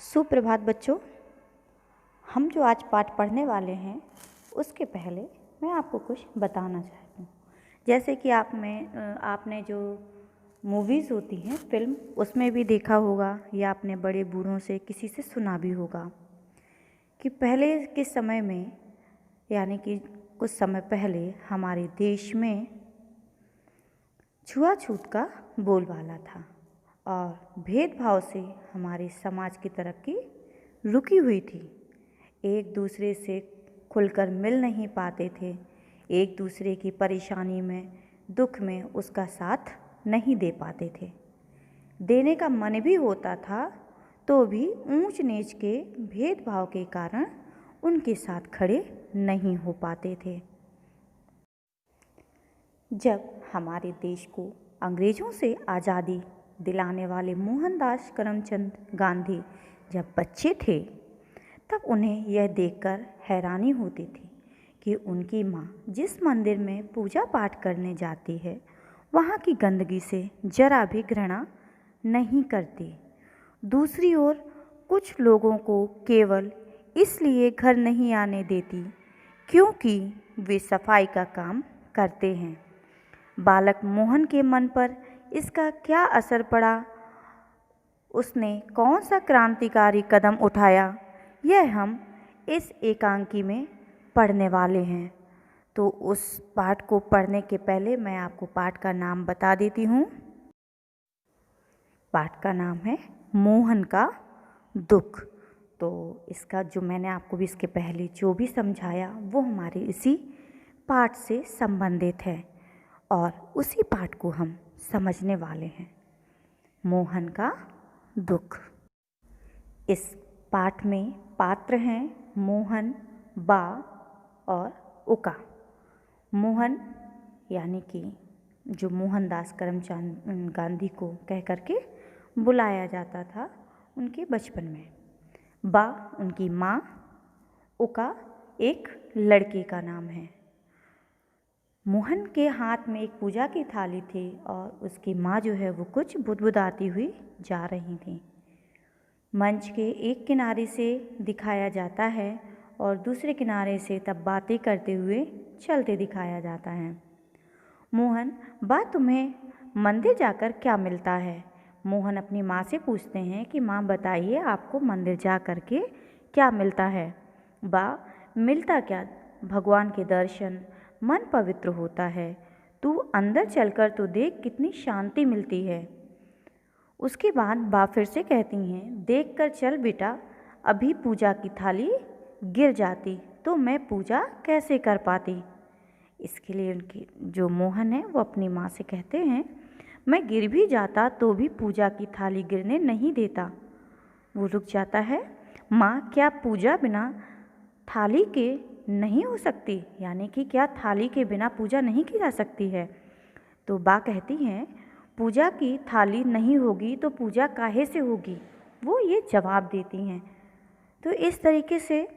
सुप्रभात बच्चों। हम जो आज पाठ पढ़ने वाले हैं उसके पहले मैं आपको कुछ बताना चाहती हूँ। जैसे कि आपने जो मूवीज़ होती हैं, फिल्म, उसमें भी देखा होगा या आपने बड़े बूढ़ों से किसी से सुना भी होगा कि पहले के समय में, यानी कि कुछ समय पहले हमारे देश में छुआछूत का बोलबाला था और भेदभाव से हमारे समाज की तरक्की रुकी हुई थी। एक दूसरे से खुलकर मिल नहीं पाते थे, एक दूसरे की परेशानी में, दुख में उसका साथ नहीं दे पाते थे। देने का मन भी होता था तो भी ऊंच नीच के भेदभाव के कारण उनके साथ खड़े नहीं हो पाते थे। जब हमारे देश को अंग्रेज़ों से आज़ादी दिलाने वाले मोहनदास करमचंद गांधी जब बच्चे थे, तब उन्हें यह देखकर हैरानी होती थी कि उनकी माँ जिस मंदिर में पूजा पाठ करने जाती है, वहाँ की गंदगी से जरा भी घृणा नहीं करती। दूसरी ओर कुछ लोगों को केवल इसलिए घर नहीं आने देती क्योंकि वे सफाई का काम करते हैं। बालक मोहन के मन पर इसका क्या असर पड़ा, उसने कौन सा क्रांतिकारी कदम उठाया, यह हम इस एकांकी में पढ़ने वाले हैं। तो उस पाठ को पढ़ने के पहले मैं आपको पाठ का नाम बता देती हूँ। पाठ का नाम है मोहन का दुख। तो इसका जो मैंने आपको भी इसके पहले जो भी समझाया वो हमारे इसी पाठ से संबंधित है और उसी पाठ को हम समझने वाले हैं। मोहन का दुख। इस पाठ में पात्र हैं मोहन, बा और उका। मोहन यानी कि जो मोहनदास करमचंद गांधी को कह करके बुलाया जाता था उनके बचपन में। बा उनकी माँ, उका एक लड़के का नाम है। मोहन के हाथ में एक पूजा की थाली थी और उसकी माँ जो है वो कुछ बुदबुदाती हुई जा रही थी। मंच के एक किनारे से दिखाया जाता है और दूसरे किनारे से तब बातें करते हुए चलते दिखाया जाता है। मोहन, बा तुम्हें मंदिर जाकर क्या मिलता है? मोहन अपनी माँ से पूछते हैं कि माँ बताइए आपको मंदिर जा कर के क्या मिलता है? बा, मिलता क्या, भगवान के दर्शन, मन पवित्र होता है। तू अंदर चलकर तो देख कितनी शांति मिलती है। उसके बाद बा फिर से कहती हैं, देख कर चल बेटा, अभी पूजा की थाली गिर जाती तो मैं पूजा कैसे कर पाती। इसके लिए उनकी जो मोहन है वो अपनी माँ से कहते हैं, मैं गिर भी जाता तो भी पूजा की थाली गिरने नहीं देता। वो रुक जाता है। माँ, क्या पूजा बिना थाली के नहीं हो सकती? यानी कि क्या थाली के बिना पूजा नहीं की जा सकती है? तो बा कहती हैं, पूजा की थाली नहीं होगी तो पूजा काहे से होगी? वो ये जवाब देती हैं। तो इस तरीके से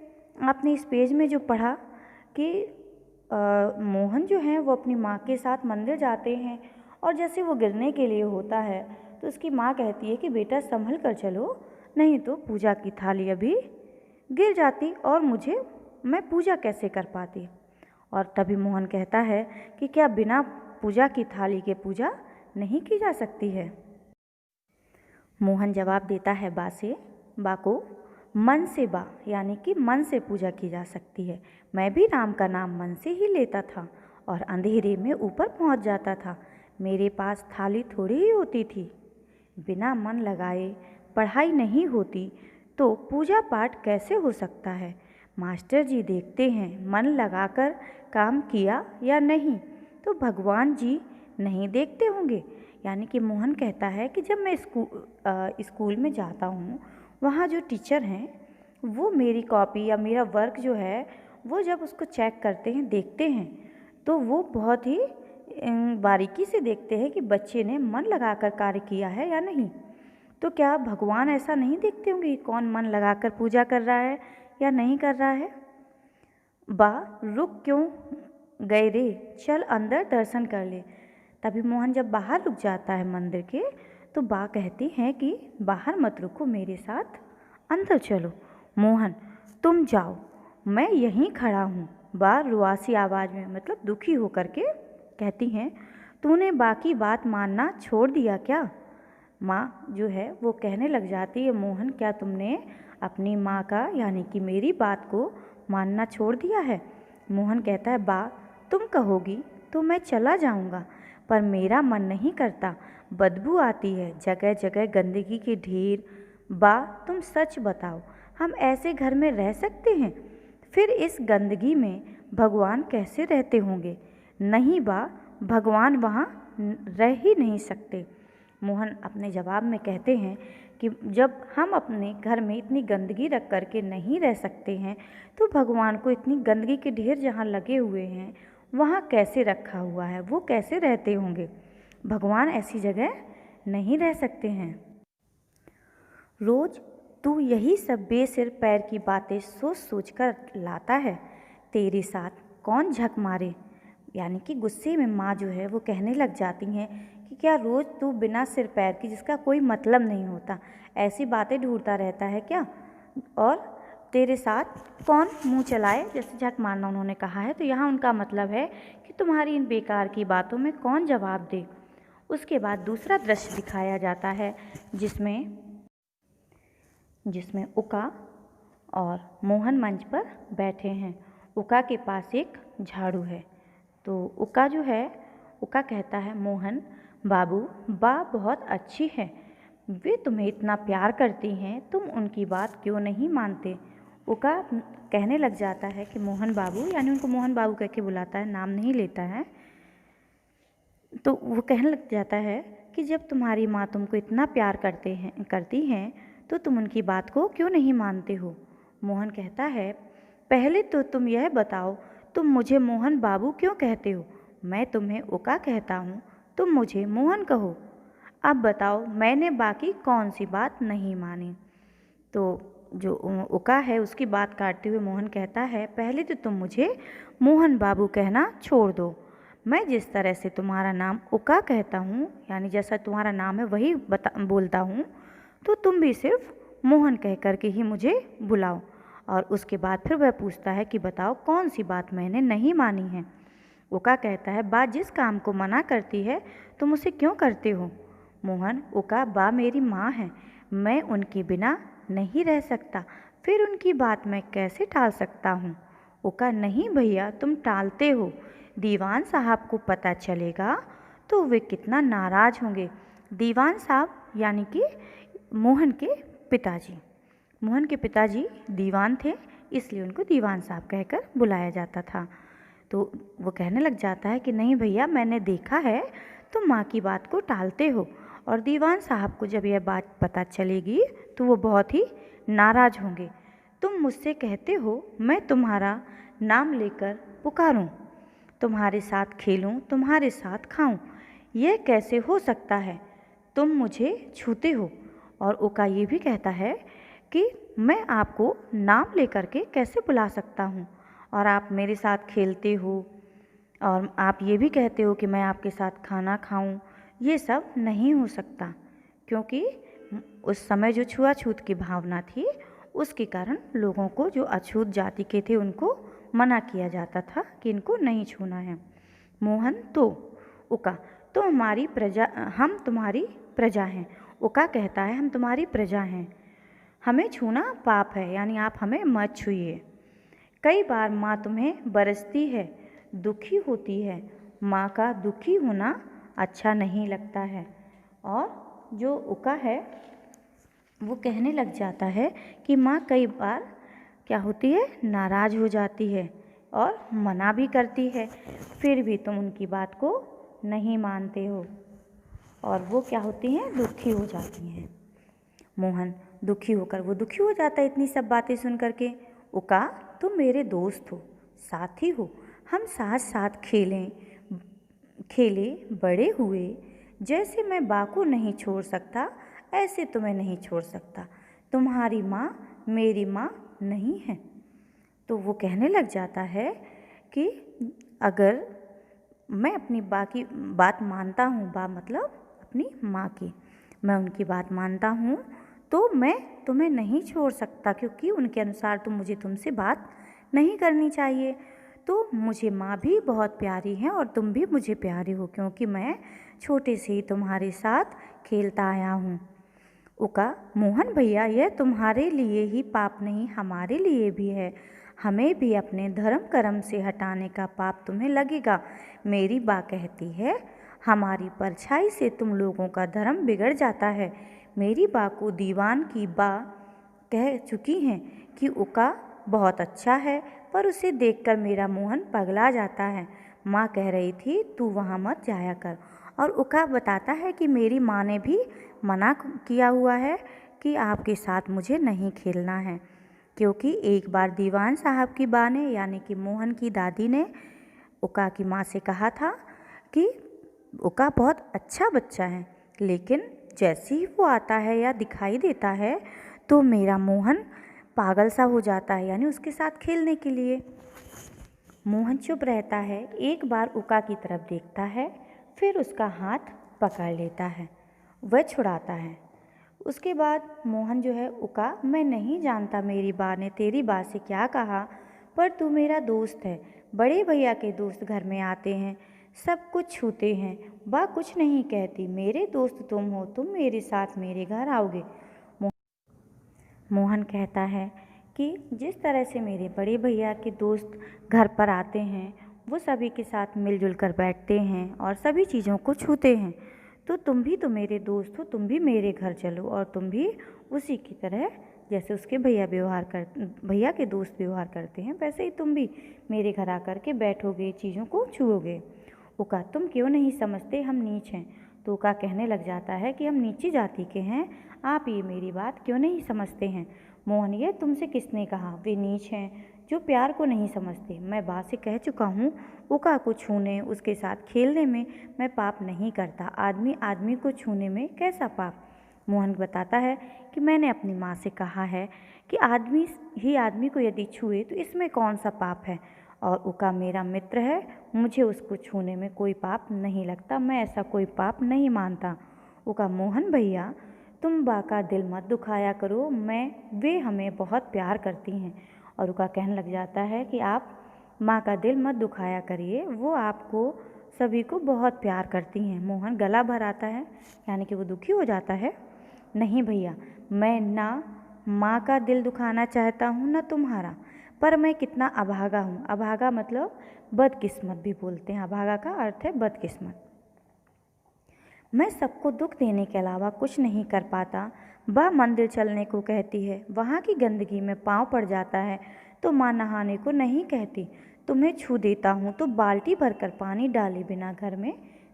आपने इस पेज में जो पढ़ा कि मोहन जो हैं वो अपनी माँ के साथ मंदिर जाते हैं और जैसे वो गिरने के लिए होता है तो उसकी माँ कहती है कि बेटा संभल कर चलो, नहीं तो पूजा की थाली अभी गिर जाती और मैं पूजा कैसे कर पाती। और तभी मोहन कहता है कि क्या बिना पूजा की थाली के पूजा नहीं की जा सकती है? मोहन जवाब देता है बा को, मन से बा, यानी कि मन से पूजा की जा सकती है। मैं भी राम का नाम मन से ही लेता था और अंधेरे में ऊपर पहुंच जाता था। मेरे पास थाली थोड़ी ही होती थी। बिना मन लगाए पढ़ाई नहीं होती तो पूजा पाठ कैसे हो सकता है? मास्टर जी देखते हैं मन लगाकर काम किया या नहीं, तो भगवान जी नहीं देखते होंगे। यानी कि मोहन कहता है कि जब मैं स्कूल में जाता हूँ, वहाँ जो टीचर हैं वो मेरी कॉपी या मेरा वर्क जो है वो जब उसको चेक करते हैं, देखते हैं, तो वो बहुत ही बारीकी से देखते हैं कि बच्चे ने मन लगाकर कार्य किया है या नहीं। तो क्या भगवान ऐसा नहीं देखते होंगे कि कौन मन लगाकर पूजा कर रहा है या नहीं कर रहा है? बा, रुक क्यों गए रे, चल अंदर दर्शन कर ले। तभी मोहन जब बाहर रुक जाता है मंदिर के, तो बा कहती हैं कि बाहर मत रुको, मेरे साथ अंदर चलो। मोहन, तुम जाओ, मैं यहीं खड़ा हूँ। बा रुआसी आवाज़ में मतलब दुखी होकर के कहती हैं, तूने बाकी बात मानना छोड़ दिया क्या? माँ जो है वो कहने लग जाती है, मोहन क्या तुमने अपनी माँ का यानी कि मेरी बात को मानना छोड़ दिया है? मोहन कहता है, बा तुम कहोगी तो मैं चला जाऊँगा, पर मेरा मन नहीं करता, बदबू आती है, जगह जगह गंदगी के ढेर। बा तुम सच बताओ, हम ऐसे घर में रह सकते हैं? फिर इस गंदगी में भगवान कैसे रहते होंगे? नहीं बा, भगवान वहाँ रह ही नहीं सकते। मोहन अपने जवाब में कहते हैं कि जब हम अपने घर में इतनी गंदगी रख कर के नहीं रह सकते हैं, तो भगवान को इतनी गंदगी के ढेर जहाँ लगे हुए हैं वहाँ कैसे रखा हुआ है, वो कैसे रहते होंगे? भगवान ऐसी जगह नहीं रह सकते हैं। रोज़ तू यही सब बेसिर पैर की बातें सोच सोच कर लाता है, तेरे साथ कौन झक मारे? यानी कि गुस्से में माँ जो है वो कहने लग जाती हैं कि क्या रोज़ तू बिना सिर पैर की, जिसका कोई मतलब नहीं होता, ऐसी बातें ढूंढता रहता है क्या? और तेरे साथ कौन मुंह चलाए? जैसे झक मारना उन्होंने कहा है, तो यहाँ उनका मतलब है कि तुम्हारी इन बेकार की बातों में कौन जवाब दे। उसके बाद दूसरा दृश्य दिखाया जाता है जिसमें उका और मोहन मंच पर बैठे हैं। उका के पास एक झाड़ू है। तो उका कहता है, मोहन बाबू, बा बहुत अच्छी है, वे तुम्हें इतना प्यार करती हैं, तुम उनकी बात क्यों नहीं मानते? उका कहने लग जाता है कि मोहन बाबू, यानी उनको मोहन बाबू कह के बुलाता है, नाम नहीं लेता है। तो वो कहने लग जाता है कि जब तुम्हारी माँ तुमको इतना प्यार करती हैं तो तुम उनकी बात को क्यों नहीं मानते हो? मोहन कहता है, पहले तो तुम यह बताओ, तुम मुझे मोहन बाबू क्यों कहते हो? मैं तुम्हें उका कहता हूँ, तुम मुझे मोहन कहो। अब बताओ, मैंने बाकी कौन सी बात नहीं मानी? तो जो उका है उसकी बात काटते हुए मोहन कहता है, पहले तो तुम मुझे मोहन बाबू कहना छोड़ दो। मैं जिस तरह से तुम्हारा नाम उका कहता हूँ, यानी जैसा तुम्हारा नाम है वही बोलता हूँ, तो तुम भी सिर्फ मोहन कह कर के ही मुझे बुलाओ। और उसके बाद फिर वह पूछता है कि बताओ कौन सी बात मैंने नहीं मानी है? उका कहता है, बा जिस काम को मना करती है तुम उसे क्यों करते हो? मोहन, उका, बा मेरी माँ है, मैं उनके बिना नहीं रह सकता, फिर उनकी बात मैं कैसे टाल सकता हूँ? उका, नहीं भैया, तुम टालते हो, दीवान साहब को पता चलेगा तो वे कितना नाराज़ होंगे। दीवान साहब यानी कि मोहन के पिताजी। मोहन के पिताजी दीवान थे, इसलिए उनको दीवान साहब कहकर बुलाया जाता था। तो वो कहने लग जाता है कि नहीं भैया, मैंने देखा है तुम माँ की बात को टालते हो, और दीवान साहब को जब यह बात पता चलेगी तो वो बहुत ही नाराज़ होंगे। तुम मुझसे कहते हो मैं तुम्हारा नाम लेकर पुकारूं, तुम्हारे साथ खेलूं, तुम्हारे साथ खाऊं, यह कैसे हो सकता है? तुम मुझे छूते हो। और उका ये भी कहता है कि मैं आपको नाम लेकर के कैसे बुला सकता हूँ, और आप मेरे साथ खेलते हो, और आप ये भी कहते हो कि मैं आपके साथ खाना खाऊं, ये सब नहीं हो सकता, क्योंकि उस समय जो छुआछूत की भावना थी उसके कारण लोगों को, जो अछूत जाति के थे, उनको मना किया जाता था कि इनको नहीं छूना है। मोहन, तो उका, तो हम तुम्हारी प्रजा हैं। उका कहता है, हम तुम्हारी प्रजा हैं, हमें छूना पाप है, यानी आप हमें मत छूइए। कई बार माँ तुम्हें बरसती है, दुखी होती है, माँ का दुखी होना अच्छा नहीं लगता है। और जो उका है वो कहने लग जाता है कि माँ कई बार क्या होती है, नाराज़ हो जाती है और मना भी करती है, फिर भी तुम उनकी बात को नहीं मानते हो, और वो क्या होती हैं, दुखी हो जाती हैं। मोहन दुखी हो जाता है इतनी सब बातें सुन करके। उका, तुम मेरे दोस्त हो, साथी हो, हम साथ साथ खेले बड़े हुए, जैसे मैं बा को नहीं छोड़ सकता ऐसे तुम्हें नहीं छोड़ सकता, तुम्हारी माँ मेरी माँ नहीं है। तो वो कहने लग जाता है कि अगर मैं अपनी बा की बात मानता हूँ, बा मतलब अपनी माँ की, मैं उनकी बात मानता हूँ, तो मैं तुम्हें नहीं छोड़ सकता, क्योंकि उनके अनुसार तो मुझे तुमसे बात नहीं करनी चाहिए। तो मुझे माँ भी बहुत प्यारी है और तुम भी मुझे प्यारी हो, क्योंकि मैं छोटे से ही तुम्हारे साथ खेलता आया हूँ। उका, मोहन भैया, यह तुम्हारे लिए ही पाप नहीं हमारे लिए भी है। हमें भी अपने धर्म कर्म से हटाने का पाप तुम्हें लगेगा। मेरी बा कहती है, हमारी परछाई से तुम लोगों का धर्म बिगड़ जाता है। मेरी बा को दीवान की बा कह चुकी हैं कि उका बहुत अच्छा है, पर उसे देखकर मेरा मोहन पगला जाता है। माँ कह रही थी तू वहाँ मत जाया कर। और उका बताता है कि मेरी माँ ने भी मना किया हुआ है कि आपके साथ मुझे नहीं खेलना है, क्योंकि एक बार दीवान साहब की बा ने यानी कि मोहन की दादी ने उका की माँ से कहा था कि उका बहुत अच्छा बच्चा है, लेकिन जैसे ही वो आता है या दिखाई देता है तो मेरा मोहन पागल सा हो जाता है, यानी उसके साथ खेलने के लिए। मोहन चुप रहता है, एक बार उका की तरफ देखता है, फिर उसका हाथ पकड़ लेता है, वह छुड़ाता है। उसके बाद मोहन जो है, उका, मैं नहीं जानता मेरी बा ने तेरी बा से क्या कहा, पर तू मेरा दोस्त है। बड़े भैया के दोस्त घर में आते हैं, सब कुछ छूते हैं, बा कुछ नहीं कहती। मेरे दोस्त तुम हो, तुम मेरे साथ मेरे घर आओगे। मोहन कहता है कि जिस तरह से मेरे बड़े भैया के दोस्त घर पर आते हैं, वो सभी के साथ मिलजुल कर बैठते हैं और सभी चीज़ों को छूते हैं, तो तुम भी तो मेरे दोस्त हो, तुम भी मेरे घर चलो और तुम भी उसी की तरह जैसे उसके भैया के दोस्त व्यवहार करते हैं, वैसे ही तुम भी मेरे घर आकर के बैठोगे, चीज़ों को छुओगे। उका, तुम क्यों नहीं समझते हम नीच हैं। तो उका कहने लग जाता है कि हम नीची जाति के हैं, आप ये मेरी बात क्यों नहीं समझते हैं। मोहन, ये तुमसे किसने कहा वे नीच हैं जो प्यार को नहीं समझते। मैं बा से कह चुका हूँ, उका को छूने, उसके साथ खेलने में मैं पाप नहीं करता। आदमी आदमी को छूने में कैसा पाप। मोहन बताता है कि मैंने अपनी माँ से कहा है कि आदमी ही आदमी को यदि छुए तो इसमें कौन सा पाप है, और उका मेरा मित्र है, मुझे उसको छूने में कोई पाप नहीं लगता, मैं ऐसा कोई पाप नहीं मानता। उका, मोहन भैया, तुम बा का दिल मत दुखाया करो, वे हमें बहुत प्यार करती हैं। और उका कहने लग जाता है कि आप माँ का दिल मत दुखाया करिए, वो आपको सभी को बहुत प्यार करती हैं। मोहन गला भर आता है, यानी कि वो दुखी हो जाता है। नहीं भैया, मैं ना माँ का दिल दुखाना चाहता हूँ ना तुम्हारा, पर मैं कितना अभागा हूँ। अभागा मतलब बदकिस्मत भी बोलते हैं, अभागा का अर्थ है बदकिस्मत। मैं सबको दुख देने के अलावा कुछ नहीं कर पाता। वह मंदिर चलने को कहती है, वहाँ की गंदगी में पाँव पड़ जाता है तो माँ नहाने को नहीं कहती। तुम्हें छू देता हूँ तो बाल्टी भरकर पानी डाले बिना घर में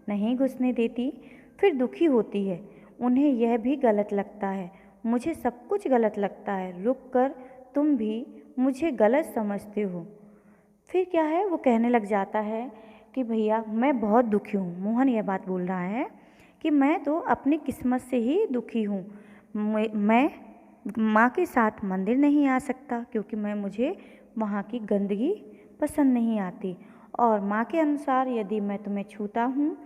नहीं घुसने देती, फिर दुखी होती है। उन्हें यह भी गलत लगता है, मुझे सब कुछ गलत लगता है। रुक कर तुम भी मुझे गलत समझते हो। फिर क्या है, वो कहने लग जाता है कि भैया मैं बहुत दुखी हूँ। मोहन यह बात बोल रहा है कि मैं तो अपनी किस्मत से ही दुखी हूँ। मैं माँ के साथ मंदिर नहीं आ सकता, क्योंकि मुझे वहाँ की गंदगी पसंद नहीं आती, और माँ के अनुसार यदि मैं तुम्हें छूता हूँ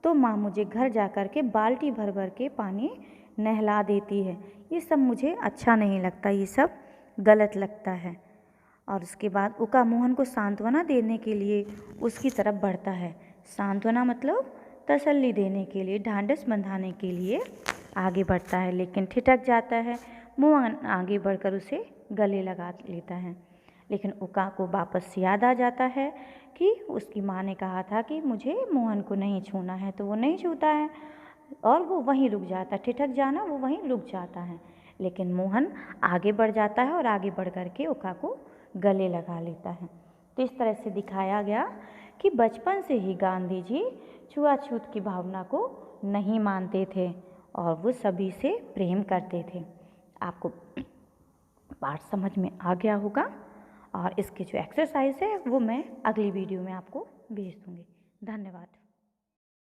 तो माँ मुझे घर जा कर के बाल्टी भर भर के पानी नहला देती है। ये सब मुझे अच्छा नहीं लगता, ये सब गलत लगता है। और उसके बाद उका मोहन को सांत्वना देने के लिए उसकी तरफ बढ़ता है। सांत्वना मतलब तसल्ली देने के लिए, ढांढस बंधाने के लिए आगे बढ़ता है, लेकिन ठिठक जाता है। मोहन आगे बढ़कर उसे गले लगा लेता है, लेकिन उका को वापस याद आ जाता है कि उसकी माँ ने कहा था कि मुझे मोहन को नहीं छूना है, तो वो नहीं छूता है और वो वहीं रुक जाता है। ठिठक जाना, वो वहीं रुक जाता है, लेकिन मोहन आगे बढ़ जाता है और आगे बढ़ कर के उका को गले लगा लेता है। तो इस तरह से दिखाया गया कि बचपन से ही गांधी जी छुआछूत की भावना को नहीं मानते थे और वो सभी से प्रेम करते थे। आपको पाठ समझ में आ गया होगा, और इसके जो एक्सरसाइज है वो मैं अगली वीडियो में आपको भेज दूँगी। धन्यवाद।